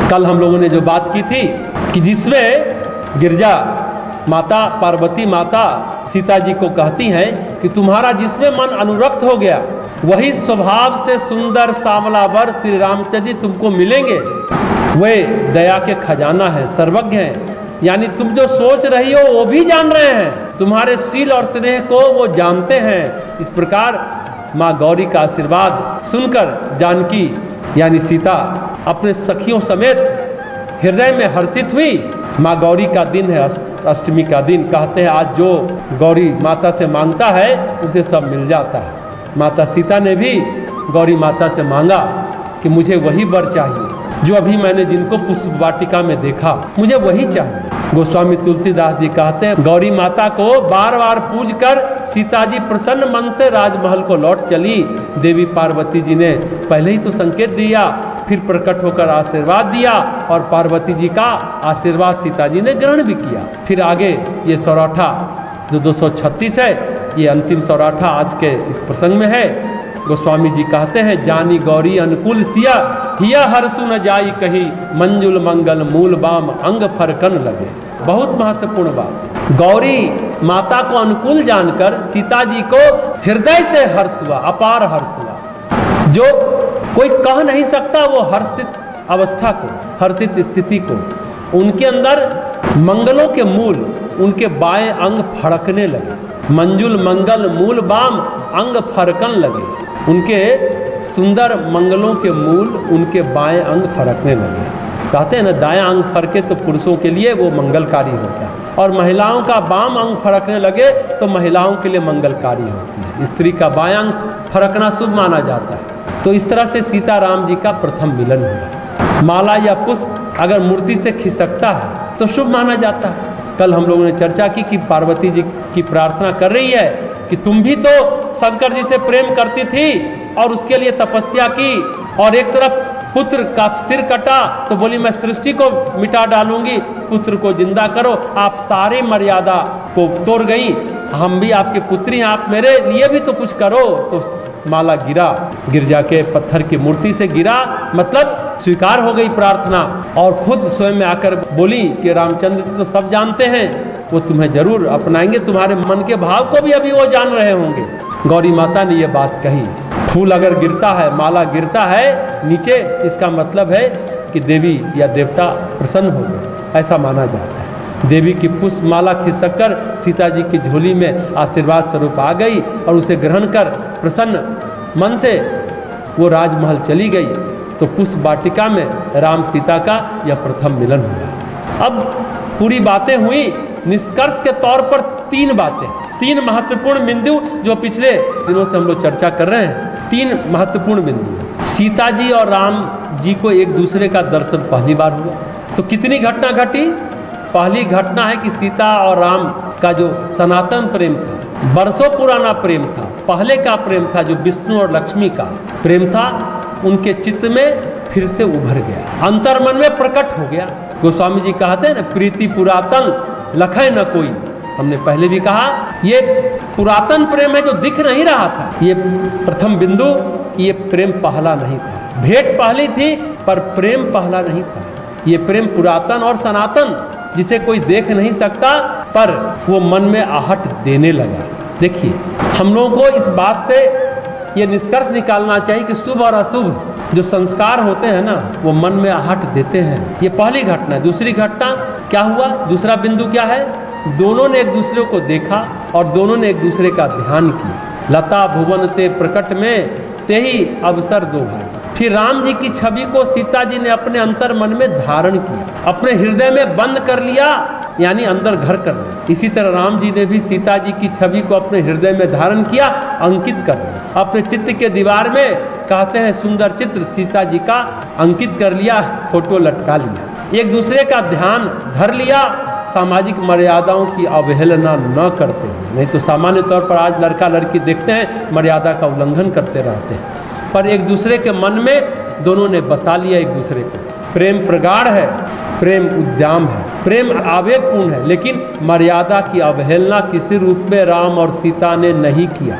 कल हम लोगों ने जो बात की थी कि जिसमें गिरजा माता पार्वती माता सीता जी को कहती हैं कि तुम्हारा जिसमें मन अनुरक्त हो गया वही स्वभाव से सुंदर सांवला वर श्री रामचंद्र जी तुमको मिलेंगे। वे दया के खजाना है, सर्वज्ञ हैं, यानी तुम जो सोच रही हो वो भी जान रहे हैं, तुम्हारे शील और स्नेह को वो जानते हैं। इस प्रकार माँ गौरी का आशीर्वाद सुनकर जानकी यानी सीता अपने सखियों समेत हृदय में हर्षित हुई। माँ गौरी का दिन है, अष्टमी का दिन। कहते हैं आज जो गौरी माता से मांगता है उसे सब मिल जाता है। माता सीता ने भी गौरी माता से मांगा कि मुझे वही वर चाहिए जो अभी मैंने जिनको पुष्प वाटिका में देखा, मुझे वही चाहिए। गोस्वामी तुलसीदास जी कहते हैं गौरी माता को बार बार पूज कर सीता जी प्रसन्न मन से राजमहल को लौट चली। देवी पार्वती जी ने पहले ही तो संकेत दिया, फिर प्रकट होकर आशीर्वाद दिया और पार्वती जी का आशीर्वाद सीता जी ने ग्रहण भी किया। फिर आगे ये सौराठा जो 236 है, ये अंतिम सौराठा आज के इस प्रसंग में है। गोस्वामी जी कहते हैं जानी गौरी अनुकूल सिया हिया हर सुन जाई कही मंजुल मंगल मूल बाम अंग फरकन लगे। बहुत महत्वपूर्ण बात, गौरी माता को अनुकूल जानकर सीता जी को हृदय से हर्ष हुआ, अपार हर्ष हुआ, जो कोई कह नहीं सकता। वो हर्षित अवस्था को, हर्षित स्थिति को, उनके अंदर मंगलों के मूल उनके बाएं अंग फड़कने लगे। मंजुल मंगल मूल बाम अंग फरकन लगे। उनके सुंदर मंगलों के मूल उनके बाएं अंग फरकने लगे। कहते हैं ना दायां अंग फरके तो पुरुषों के लिए वो मंगलकारी होता है, और महिलाओं का बाम अंग फरकने लगे तो महिलाओं के लिए मंगलकारी होती है। स्त्री का बायां अंग फरकना शुभ माना जाता है। तो इस तरह से सीता राम जी का प्रथम मिलन हुआ। माला या पुष्प अगर मूर्ति से खिसकता है तो शुभ माना जाता है। कल हम लोगों ने चर्चा की कि पार्वती जी की प्रार्थना कर रही है कि तुम भी तो शंकर जी से प्रेम करती थी और उसके लिए तपस्या की, और एक तरफ पुत्र का सिर कटा तो बोली मैं सृष्टि को मिटा डालूंगी, पुत्र को जिंदा करो। आप सारी मर्यादा को तोड़ गई, हम भी आपके पुत्री हैं, आप मेरे लिए भी तो कुछ करो। तो माला गिरा, गिरजा के पत्थर की मूर्ति से गिरा, मतलब स्वीकार हो गई प्रार्थना। और खुद स्वयं में आकर बोली कि रामचंद्र जी तो सब जानते हैं, वो तुम्हें जरूर अपनाएंगे, तुम्हारे मन के भाव को भी अभी वो जान रहे होंगे। गौरी माता ने ये बात कही। फूल अगर गिरता है, माला गिरता है नीचे, इसका मतलब है कि देवी या देवता प्रसन्न हो गए, ऐसा माना जाता है। देवी की पुष्प माला खिसक कर सीता जी की झोली में आशीर्वाद स्वरूप आ गई और उसे ग्रहण कर प्रसन्न मन से वो राजमहल चली गई। तो पुष्प वाटिका में राम सीता का यह प्रथम मिलन हुआ। अब पूरी बातें हुई, निष्कर्ष के तौर पर तीन बातें, तीन महत्वपूर्ण बिंदु जो पिछले दिनों से हम लोग चर्चा कर रहे हैं। तीन महत्वपूर्ण बिंदु। सीता जी और राम जी को एक दूसरे का दर्शन पहली बार हुआ। तो कितनी घटना घटी? पहली घटना है कि सीता और राम का जो सनातन प्रेम था, बरसों पुराना प्रेम था, पहले का प्रेम था, जो विष्णु और लक्ष्मी का प्रेम था, उनके चित्त में फिर से उभर गया, अंतर्मन में प्रकट हो गया। गोस्वामी जी कहते हैं ना, प्रीति पुरातन लखै न कोई। हमने पहले भी कहा ये पुरातन प्रेम है जो दिख नहीं रहा था। ये प्रथम बिंदु, ये प्रेम पहला नहीं था। भेंट पहली थी पर प्रेम पहला नहीं था। ये प्रेम पुरातन और सनातन, जिसे कोई देख नहीं सकता, पर वो मन में आहट देने लगा। देखिए, हम लोगों को इस बात से ये निष्कर्ष निकालना चाहिए कि शुभ और अशुभ जो संस्कार होते हैं ना, वो मन में आहट देते हैं। ये पहली घटना। दूसरी घटना क्या हुआ? दूसरा बिंदु क्या है? दोनों ने एक दूसरे को देखा और दोनों ने एक दूसरे का ध्यान किया। लता भुवन ते प्रकट में ते ही अवसर दो भाई। फिर राम जी की छवि को सीता जी ने अपने अंतर मन में धारण किया, अपने हृदय में बंद कर लिया, यानी अंदर घर कर लिया। इसी तरह राम जी ने भी सीता जी की छवि को अपने हृदय में धारण किया, अंकित कर लिया, अपने चित्त के दीवार में कहते हैं सुंदर चित्र सीता जी का अंकित कर लिया, फोटो लटका लिया, एक दूसरे का ध्यान धर लिया, सामाजिक मर्यादाओं की अवहेलना न करते हैं। नहीं तो सामान्य तौर पर आज लड़का लड़की देखते हैं मर्यादा का उल्लंघन करते रहते हैं, पर एक दूसरे के मन में दोनों ने बसा लिया एक दूसरे को। प्रेम प्रगाढ़ है, प्रेम उद्दाम है, प्रेम आवेगपूर्ण है, लेकिन मर्यादा की अवहेलना किसी रूप में राम और सीता ने नहीं किया।